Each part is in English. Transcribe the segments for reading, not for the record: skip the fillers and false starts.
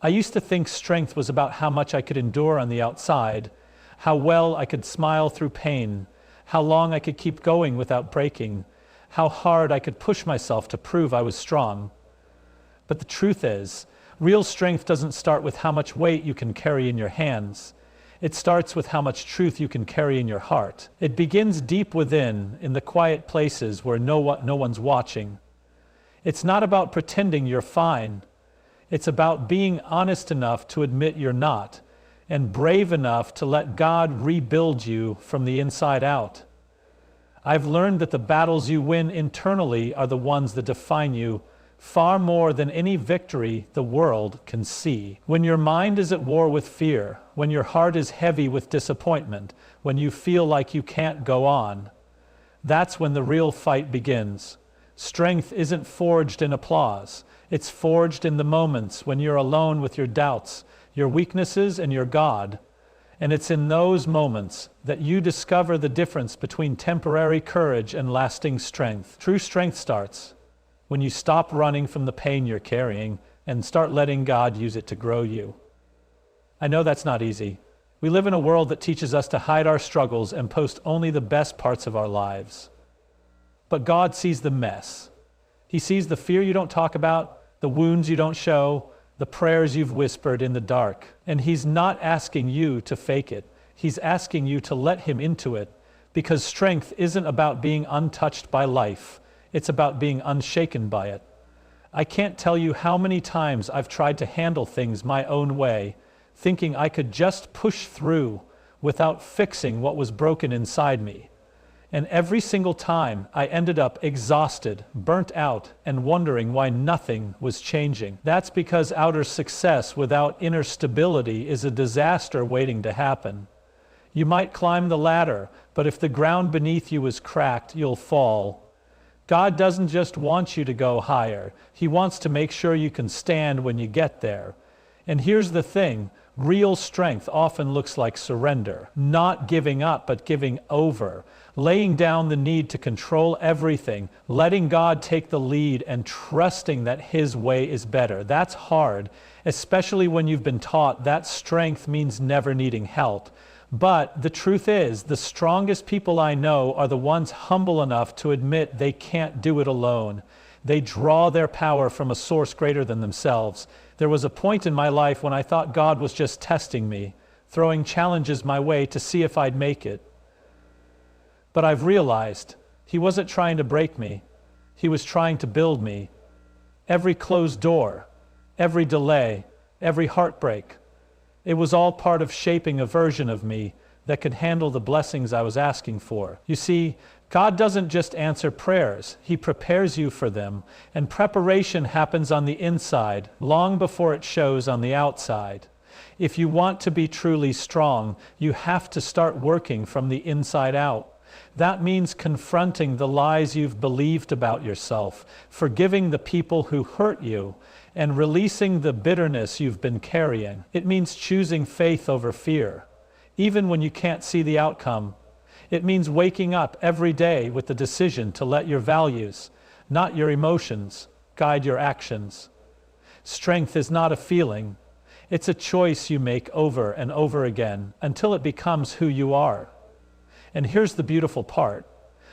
I used to think strength was about how much I could endure on the outside, how well I could smile through pain, how long I could keep going without breaking, how hard I could push myself to prove I was strong. But the truth is, real strength doesn't start with how much weight you can carry in your hands. It starts with how much truth you can carry in your heart. It begins deep within, in the quiet places where no one's watching. It's not about pretending you're fine. It's about being honest enough to admit you're not, and brave enough to let God rebuild you from the inside out. I've learned that the battles you win internally are the ones that define you far more than any victory the world can see. When your mind is at war with fear, when your heart is heavy with disappointment, when you feel like you can't go on, that's when the real fight begins. Strength isn't forged in applause. It's forged in the moments when you're alone with your doubts, your weaknesses, and your God. And it's in those moments that you discover the difference between temporary courage and lasting strength. True strength starts when you stop running from the pain you're carrying and start letting God use it to grow you. I know that's not easy. We live in a world that teaches us to hide our struggles and post only the best parts of our lives. But God sees the mess. He sees the fear you don't talk about, the wounds you don't show, the prayers you've whispered in the dark. And He's not asking you to fake it. He's asking you to let Him into it, because strength isn't about being untouched by life. It's about being unshaken by it. I can't tell you how many times I've tried to handle things my own way, thinking I could just push through without fixing what was broken inside me. And every single time I ended up exhausted, burnt out, and wondering why nothing was changing. That's because outer success without inner stability is a disaster waiting to happen. You might climb the ladder, but if the ground beneath you is cracked, you'll fall. God doesn't just want you to go higher. He wants to make sure you can stand when you get there. And here's the thing. Real strength often looks like surrender, not giving up, but giving over, laying down the need to control everything, letting God take the lead and trusting that His way is better. That's hard, especially when you've been taught that strength means never needing help. But the truth is, the strongest people I know are the ones humble enough to admit they can't do it alone. They draw their power from a source greater than themselves. There was a point in my life when I thought God was just testing me, throwing challenges my way to see if I'd make it. But I've realized He wasn't trying to break me. He was trying to build me. Every closed door, every delay, every heartbreak, it was all part of shaping a version of me that could handle the blessings I was asking for. You see, God doesn't just answer prayers, He prepares you for them, and preparation happens on the inside, long before it shows on the outside. If you want to be truly strong, you have to start working from the inside out. That means confronting the lies you've believed about yourself, forgiving the people who hurt you, and releasing the bitterness you've been carrying. It means choosing faith over fear, even when you can't see the outcome. It means waking up every day with the decision to let your values, not your emotions, guide your actions. Strength is not a feeling. It's a choice you make over and over again until it becomes who you are. And here's the beautiful part.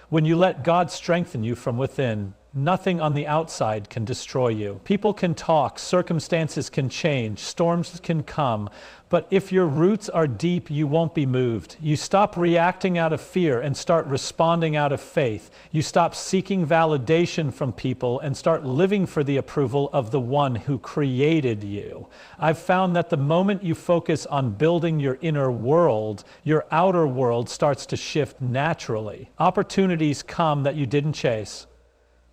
When you let God strengthen you from within, nothing on the outside can destroy you. People can talk, circumstances can change, storms can come, but if your roots are deep, you won't be moved. You stop reacting out of fear and start responding out of faith. You stop seeking validation from people and start living for the approval of the one who created you. I've found that the moment you focus on building your inner world, your outer world starts to shift naturally. Opportunities come that you didn't chase.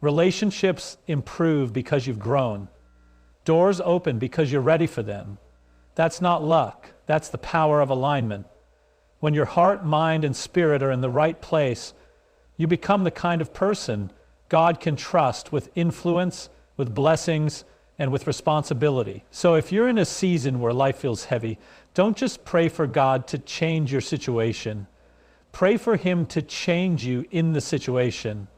Relationships improve because you've grown. Doors open because you're ready for them. That's not luck. That's the power of alignment. When your heart, mind, and spirit are in the right place, you become the kind of person God can trust with influence, with blessings, and with responsibility. So if you're in a season where life feels heavy, don't just pray for God to change your situation. Pray for Him to change you in the situation.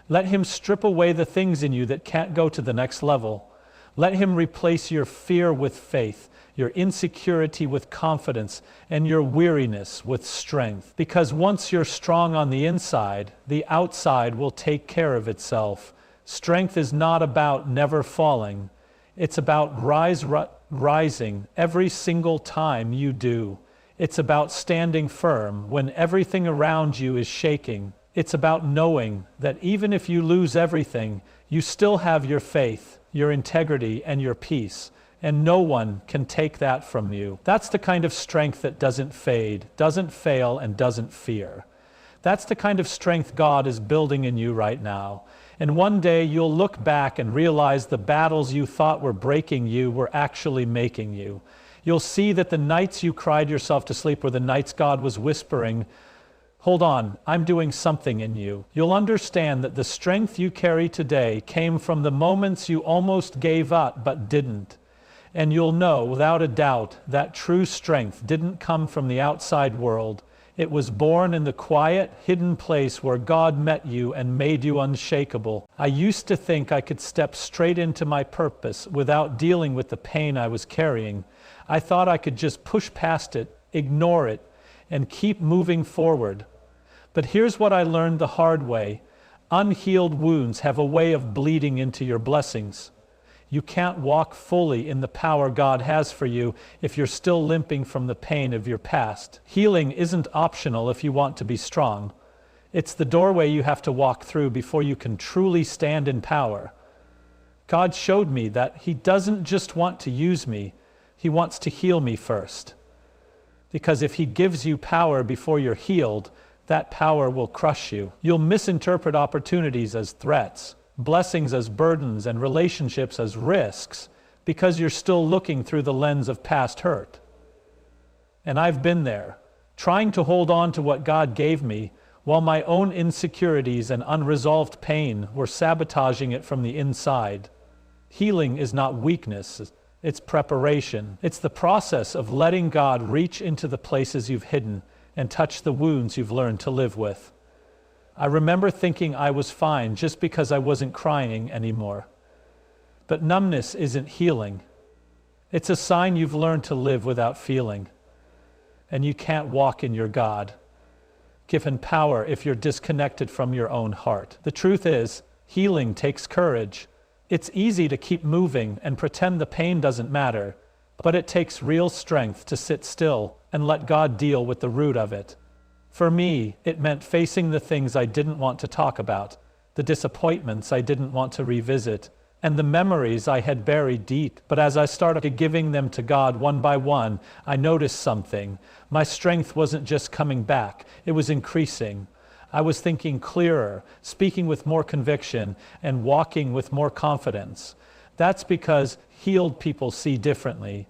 Let Him strip away the things in you that can't go to the next level. Let him replace your fear with faith, your insecurity with confidence, and your weariness with strength. Because once you're strong on the inside, the outside will take care of itself. Strength is not about never falling. It's about rising every single time you do. It's about standing firm when everything around you is shaking. It's about knowing that even if you lose everything, you still have your faith, your integrity, and your peace, and no one can take that from you. That's the kind of strength that doesn't fade, doesn't fail, and doesn't fear. That's the kind of strength God is building in you right now. And one day you'll look back and realize the battles you thought were breaking you were actually making you. You'll see that the nights you cried yourself to sleep were the nights God was whispering, "Hold on, I'm doing something in you." You'll understand that the strength you carry today came from the moments you almost gave up but didn't. And you'll know without a doubt that true strength didn't come from the outside world. It was born in the quiet, hidden place where God met you and made you unshakable. I used to think I could step straight into my purpose without dealing with the pain I was carrying. I thought I could just push past it, ignore it, and keep moving forward. But here's what I learned the hard way. Unhealed wounds have a way of bleeding into your blessings. You can't walk fully in the power God has for you if you're still limping from the pain of your past. Healing isn't optional if you want to be strong. It's the doorway you have to walk through before you can truly stand in power. God showed me that He doesn't just want to use me, He wants to heal me first. Because if He gives you power before you're healed, that power will crush you. You'll misinterpret opportunities as threats, blessings as burdens, and relationships as risks because you're still looking through the lens of past hurt. And I've been there, trying to hold on to what God gave me while my own insecurities and unresolved pain were sabotaging it from the inside. Healing is not weakness, it's preparation. It's the process of letting God reach into the places you've hidden and touch the wounds you've learned to live with. I remember thinking I was fine just because I wasn't crying anymore. But numbness isn't healing. It's a sign you've learned to live without feeling. And you can't walk in your God given power if you're disconnected from your own heart. The truth is, healing takes courage. It's easy to keep moving and pretend the pain doesn't matter, but it takes real strength to sit still and let God deal with the root of it. For me, it meant facing the things I didn't want to talk about, the disappointments I didn't want to revisit, and the memories I had buried deep. But as I started giving them to God one by one, I noticed something. My strength wasn't just coming back, it was increasing. I was thinking clearer, speaking with more conviction, and walking with more confidence. That's because healed people see differently.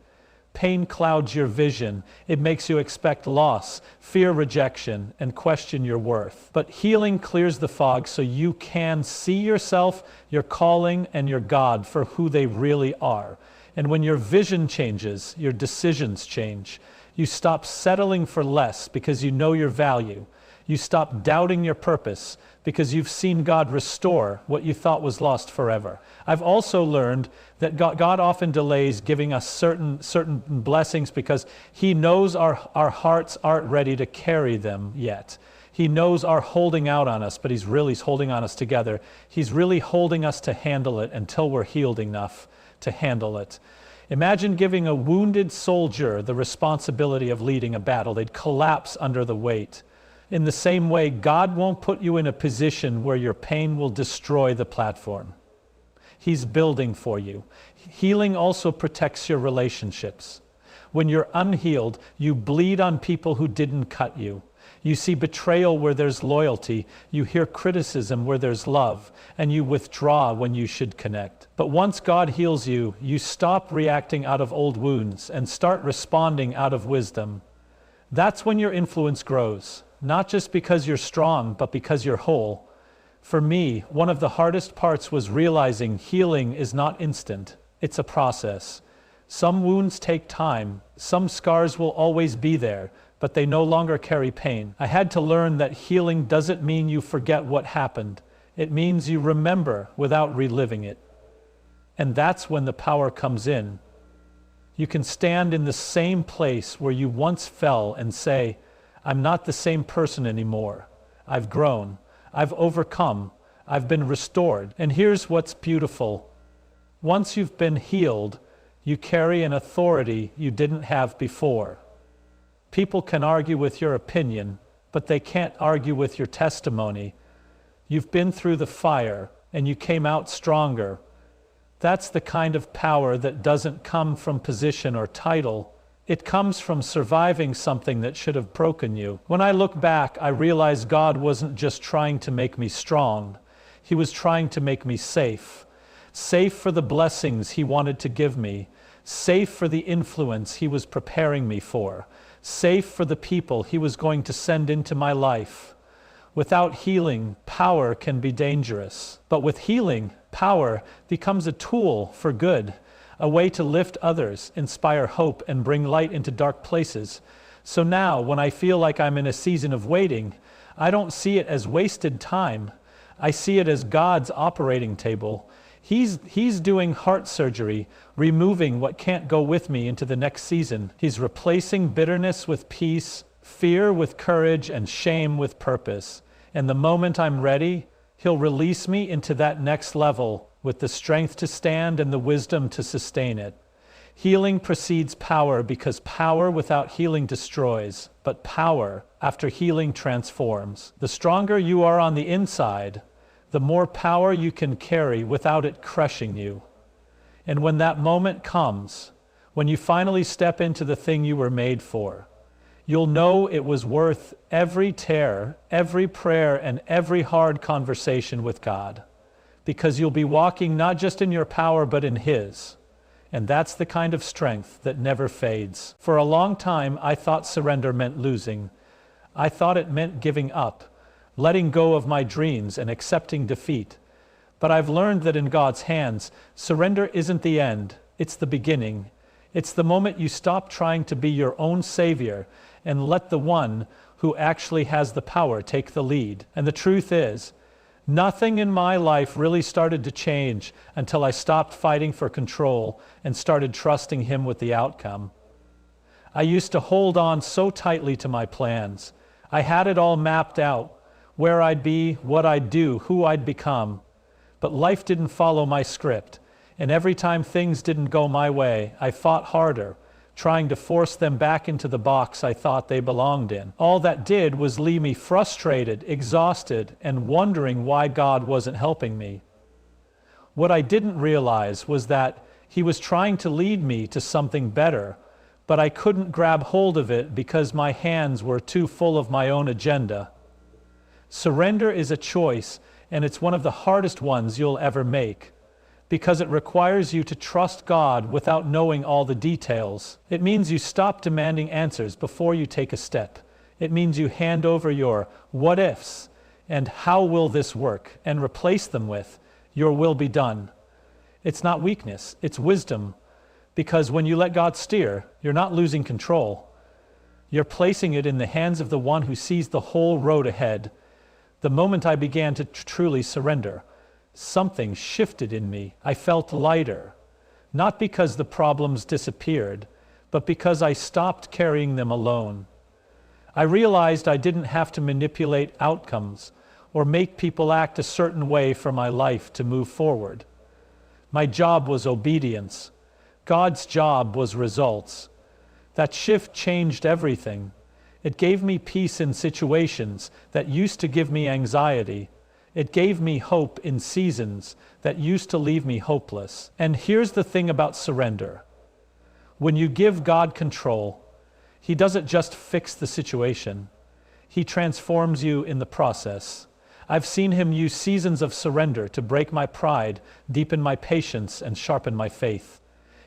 Pain clouds your vision. It makes you expect loss, fear rejection, and question your worth. But healing clears the fog so you can see yourself, your calling, and your God for who they really are. And when your vision changes, your decisions change. You stop settling for less because you know your value. You stop doubting your purpose because you've seen God restore what you thought was lost forever. I've also learned that God often delays giving us certain blessings because He knows our hearts aren't ready to carry them yet. He knows our holding out on us, but He's holding on us together. He's really holding us to handle it until we're healed enough to handle it. Imagine giving a wounded soldier the responsibility of leading a battle. They'd collapse under the weight. In the same way, God won't put you in a position where your pain will destroy the platform. He's building for you. Healing also protects your relationships. When you're unhealed, you bleed on people who didn't cut you. You see betrayal where there's loyalty. You hear criticism where there's love. And you withdraw when you should connect. But once God heals you, you stop reacting out of old wounds and start responding out of wisdom. That's when your influence grows. Not just because you're strong, but because you're whole. For me, one of the hardest parts was realizing healing is not instant. It's a process. Some wounds take time. Some scars will always be there, but they no longer carry pain. I had to learn that healing doesn't mean you forget what happened. It means you remember without reliving it. And that's when the power comes in. You can stand in the same place where you once fell and say, I'm not the same person anymore. I've grown. I've overcome. I've been restored. And here's what's beautiful. Once you've been healed, you carry an authority you didn't have before. People can argue with your opinion, but they can't argue with your testimony. You've been through the fire, and you came out stronger. That's the kind of power that doesn't come from position or title. It comes from surviving something that should have broken you. When I look back, I realize God wasn't just trying to make me strong. He was trying to make me safe. Safe for the blessings He wanted to give me. Safe for the influence He was preparing me for. Safe for the people He was going to send into my life. Without healing, power can be dangerous. But with healing, power becomes a tool for good, a way to lift others, inspire hope, and bring light into dark places. So now, when I feel like I'm in a season of waiting, I don't see it as wasted time. I see it as God's operating table. He's doing heart surgery, removing what can't go with me into the next season. He's replacing bitterness with peace, fear with courage, and shame with purpose. And the moment I'm ready, He'll release me into that next level with the strength to stand and the wisdom to sustain it. Healing precedes power because power without healing destroys, but power after healing transforms. The stronger you are on the inside, the more power you can carry without it crushing you. And when that moment comes, when you finally step into the thing you were made for, you'll know it was worth every tear, every prayer, and every hard conversation with God. Because you'll be walking not just in your power, but in His. And that's the kind of strength that never fades. For a long time, I thought surrender meant losing. I thought it meant giving up, letting go of my dreams and accepting defeat. But I've learned that in God's hands, surrender isn't the end, it's the beginning. It's the moment you stop trying to be your own savior and let the one who actually has the power take the lead. And the truth is, nothing in my life really started to change until I stopped fighting for control and started trusting Him with the outcome. I used to hold on so tightly to my plans. I had it all mapped out, where I'd be, what I'd do, who I'd become. But life didn't follow my script, and every time things didn't go my way, I fought harder, trying to force them back into the box I thought they belonged in. All that did was leave me frustrated, exhausted, and wondering why God wasn't helping me. What I didn't realize was that He was trying to lead me to something better, but I couldn't grab hold of it because my hands were too full of my own agenda. Surrender is a choice, and it's one of the hardest ones you'll ever make, because it requires you to trust God without knowing all the details. It means you stop demanding answers before you take a step. It means you hand over your what ifs and how will this work and replace them with your will be done. It's not weakness, it's wisdom, because when you let God steer, you're not losing control. You're placing it in the hands of the one who sees the whole road ahead. The moment I began to truly surrender, something shifted in me. I felt lighter, not because the problems disappeared, but because I stopped carrying them alone. I realized I didn't have to manipulate outcomes or make people act a certain way for my life to move forward. My job was obedience. God's job was results. That shift changed everything. It gave me peace in situations that used to give me anxiety. It gave me hope in seasons that used to leave me hopeless. And here's the thing about surrender. When you give God control, He doesn't just fix the situation. He transforms you in the process. I've seen Him use seasons of surrender to break my pride, deepen my patience, and sharpen my faith.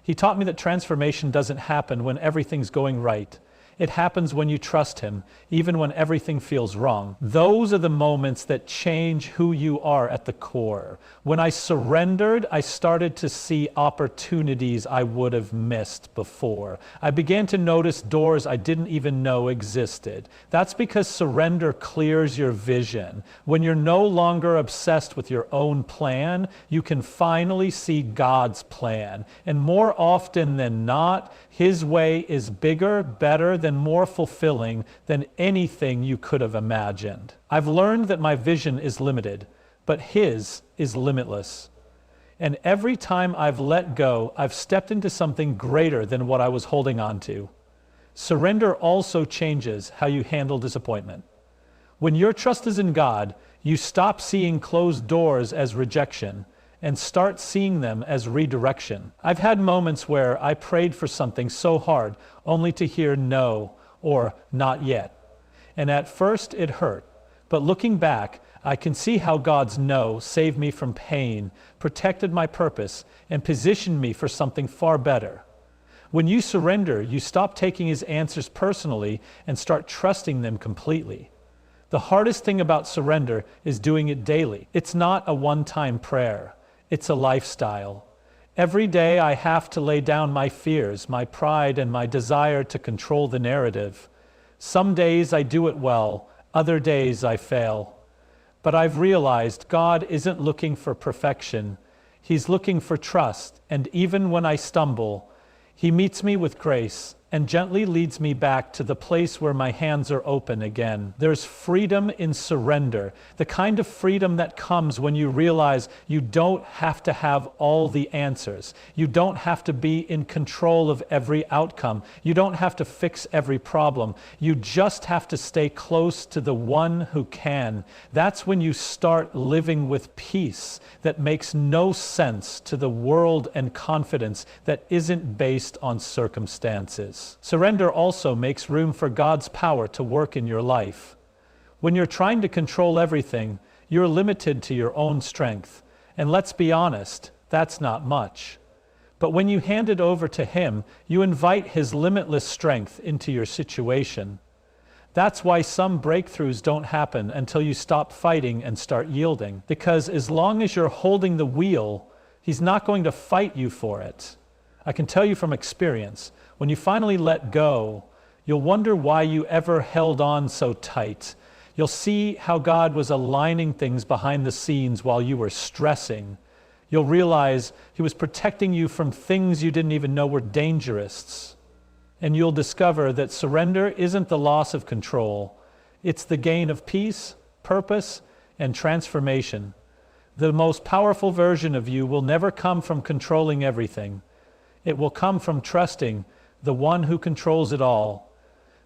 He taught me that transformation doesn't happen when everything's going right. It happens when you trust him, even when everything feels wrong. Those are the moments that change who you are at the core. When I surrendered, I started to see opportunities I would have missed before. I began to notice doors I didn't even know existed. That's because surrender clears your vision. When you're no longer obsessed with your own plan, you can finally see God's plan. And more often than not, his way is bigger, better, and more fulfilling than anything you could have imagined. I've learned that my vision is limited, but his is limitless. And every time I've let go, I've stepped into something greater than what I was holding on to. Surrender also changes how you handle disappointment. When your trust is in God, you stop seeing closed doors as rejection and start seeing them as redirection. I've had moments where I prayed for something so hard only to hear no or not yet. And at first it hurt, but looking back, I can see how God's no saved me from pain, protected my purpose, and positioned me for something far better. When you surrender, you stop taking his answers personally and start trusting them completely. The hardest thing about surrender is doing it daily. It's not a one-time prayer. It's a lifestyle. Every day I have to lay down my fears, my pride, and my desire to control the narrative. Some days I do it well, other days I fail. But I've realized God isn't looking for perfection. He's looking for trust, and even when I stumble, he meets me with grace and gently leads me back to the place where my hands are open again. There's freedom in surrender, the kind of freedom that comes when you realize you don't have to have all the answers. You don't have to be in control of every outcome. You don't have to fix every problem. You just have to stay close to the one who can. That's when you start living with peace that makes no sense to the world and confidence that isn't based on circumstances. Surrender also makes room for God's power to work in your life. When you're trying to control everything, you're limited to your own strength. And let's be honest, that's not much. But when you hand it over to him, you invite his limitless strength into your situation. That's why some breakthroughs don't happen until you stop fighting and start yielding. Because as long as you're holding the wheel, he's not going to fight you for it. I can tell you from experience, when you finally let go, you'll wonder why you ever held on so tight. You'll see how God was aligning things behind the scenes while you were stressing. You'll realize he was protecting you from things you didn't even know were dangerous. And you'll discover that surrender isn't the loss of control. It's the gain of peace, purpose, and transformation. The most powerful version of you will never come from controlling everything. It will come from trusting the one who controls it all.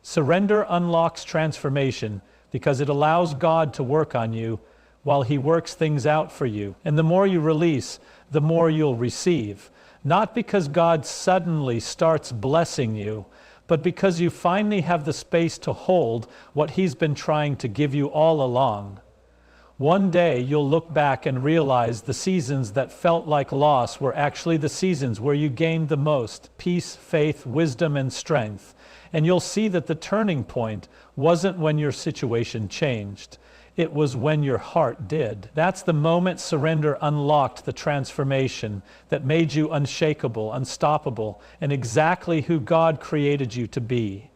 Surrender unlocks transformation because it allows God to work on you while he works things out for you. And the more you release, the more you'll receive. Not because God suddenly starts blessing you, but because you finally have the space to hold what he's been trying to give you all along. One day you'll look back and realize the seasons that felt like loss were actually the seasons where you gained the most peace, faith, wisdom, and strength. And you'll see that the turning point wasn't when your situation changed. It was when your heart did. That's the moment surrender unlocked the transformation that made you unshakable, unstoppable, and exactly who God created you to be.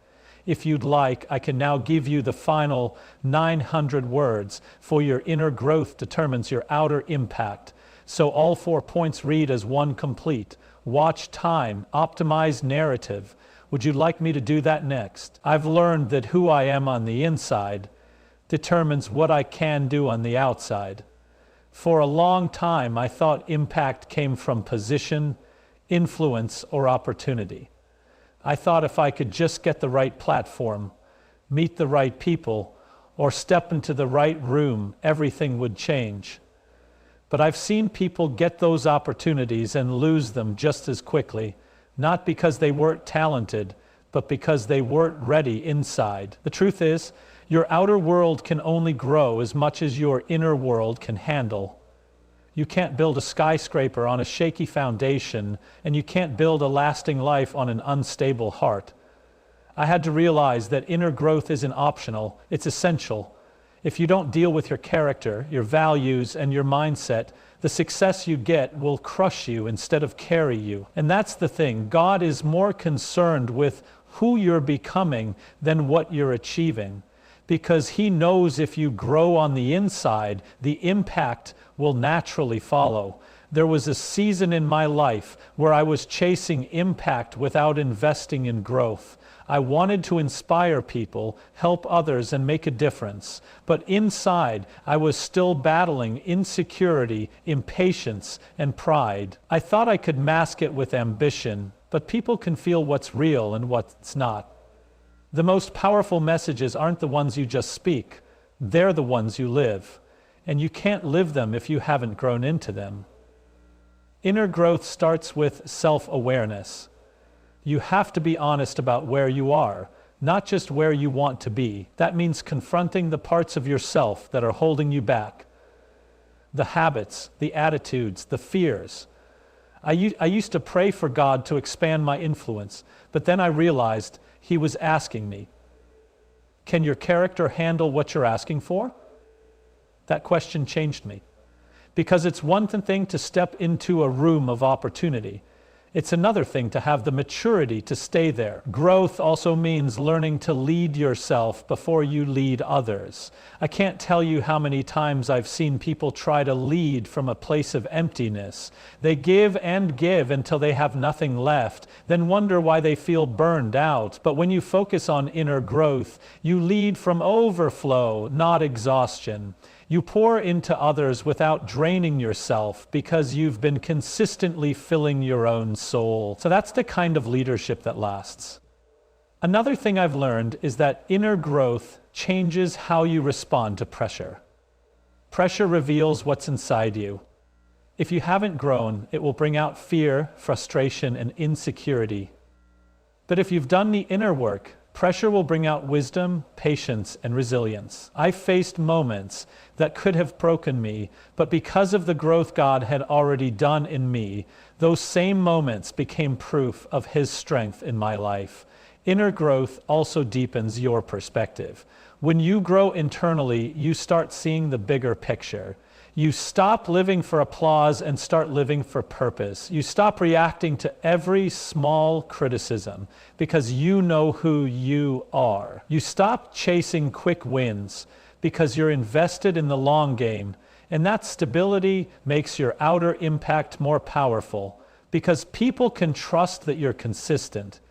If you'd like, I can now give you the final 900 words, for your inner growth determines your outer impact. So all 4 points read as one complete. Watch time, optimize narrative. Would you like me to do that next? I've learned that who I am on the inside determines what I can do on the outside. For a long time, I thought impact came from position, influence, or opportunity. I thought if I could just get the right platform, meet the right people, or step into the right room, everything would change. But I've seen people get those opportunities and lose them just as quickly, not because they weren't talented, but because they weren't ready inside. The truth is, your outer world can only grow as much as your inner world can handle. You can't build a skyscraper on a shaky foundation, and you can't build a lasting life on an unstable heart. I had to realize that inner growth isn't optional, it's essential. If you don't deal with your character, your values, and your mindset, the success you get will crush you instead of carry you. And that's the thing. God is more concerned with who you're becoming than what you're achieving. Because He knows if you grow on the inside, the impact will naturally follow. There was a season in my life where I was chasing impact without investing in growth. I wanted to inspire people, help others, and make a difference. But inside, I was still battling insecurity, impatience, and pride. I thought I could mask it with ambition, but people can feel what's real and what's not. The most powerful messages aren't the ones you just speak. They're the ones you live. And you can't live them if you haven't grown into them. Inner growth starts with self-awareness. You have to be honest about where you are, not just where you want to be. That means confronting the parts of yourself that are holding you back. The habits, the attitudes, the fears. I used to pray for God to expand my influence, but then I realized He was asking me, can your character handle what you're asking for? That question changed me. Because it's one thing to step into a room of opportunity. It's another thing to have the maturity to stay there. Growth also means learning to lead yourself before you lead others. I can't tell you how many times I've seen people try to lead from a place of emptiness. They give and give until they have nothing left, then wonder why they feel burned out. But when you focus on inner growth, you lead from overflow, not exhaustion. You pour into others without draining yourself because you've been consistently filling your own soul. So that's the kind of leadership that lasts. Another thing I've learned is that inner growth changes how you respond to pressure. Pressure reveals what's inside you. If you haven't grown, it will bring out fear, frustration, and insecurity. But if you've done the inner work, pressure will bring out wisdom, patience, and resilience. I faced moments that could have broken me, but because of the growth God had already done in me, those same moments became proof of His strength in my life. Inner growth also deepens your perspective. When you grow internally, you start seeing the bigger picture. You stop living for applause and start living for purpose. You stop reacting to every small criticism because you know who you are. You stop chasing quick wins because you're invested in the long game. And that stability makes your outer impact more powerful because people can trust that you're consistent.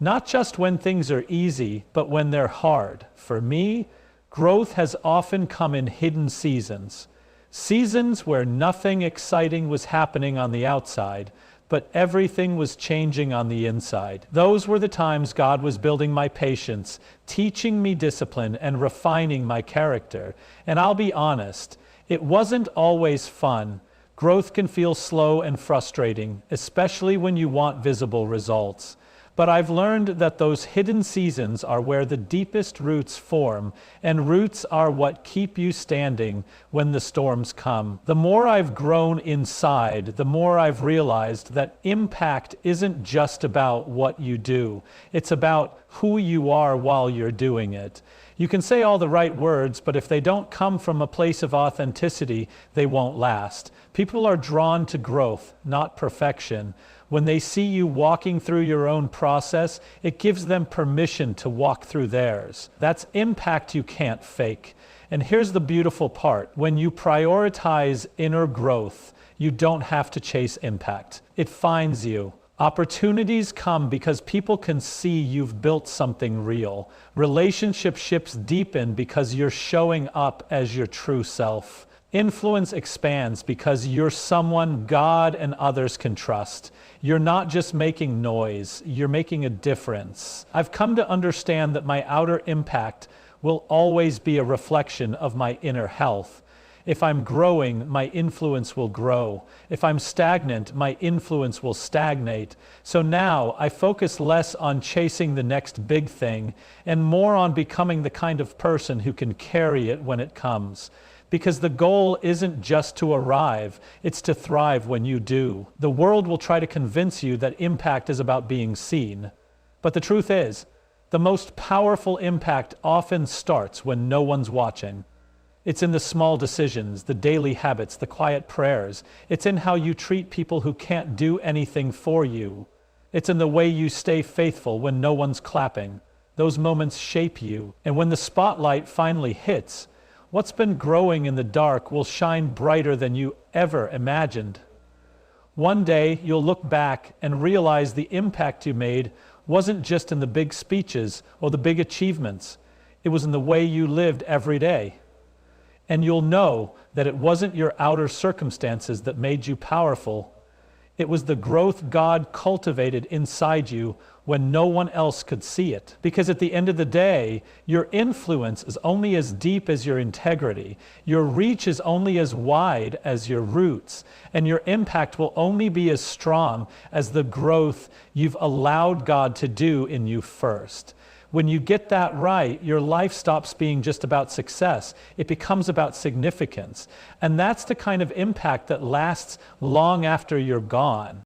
Not just when things are easy, but when they're hard. For me, growth has often come in hidden seasons. Seasons where nothing exciting was happening on the outside, but everything was changing on the inside. Those were the times God was building my patience, teaching me discipline, and refining my character. And I'll be honest, it wasn't always fun. Growth can feel slow and frustrating, especially when you want visible results. But I've learned that those hidden seasons are where the deepest roots form, and roots are what keep you standing when the storms come. The more I've grown inside, the more I've realized that impact isn't just about what you do. It's about who you are while you're doing it. You can say all the right words, but if they don't come from a place of authenticity, they won't last. People are drawn to growth, not perfection. When they see you walking through your own process, it gives them permission to walk through theirs. That's impact you can't fake. And here's the beautiful part. When you prioritize inner growth, you don't have to chase impact. It finds you. Opportunities come because people can see you've built something real. Relationships deepen because you're showing up as your true self. Influence expands because you're someone God and others can trust. You're not just making noise, you're making a difference. I've come to understand that my outer impact will always be a reflection of my inner health. If I'm growing, my influence will grow. If I'm stagnant, my influence will stagnate. So now I focus less on chasing the next big thing and more on becoming the kind of person who can carry it when it comes. Because the goal isn't just to arrive, it's to thrive when you do. The world will try to convince you that impact is about being seen. But the truth is, The most powerful impact often starts when no one's watching. It's in the small decisions, the daily habits, the quiet prayers. It's in how you treat people who can't do anything for you. It's in the way you stay faithful when no one's clapping. Those moments shape you. And when the spotlight finally hits, what's been growing in the dark will shine brighter than you ever imagined. One day, you'll look back and realize the impact you made wasn't just in the big speeches or the big achievements. It was in the way you lived every day. And you'll know that it wasn't your outer circumstances that made you powerful. It was the growth God cultivated inside you when no one else could see it. Because at the end of the day, your influence is only as deep as your integrity. Your reach is only as wide as your roots. And your impact will only be as strong as the growth you've allowed God to do in you first. When you get that right, your life stops being just about success. It becomes about significance. And that's the kind of impact that lasts long after you're gone.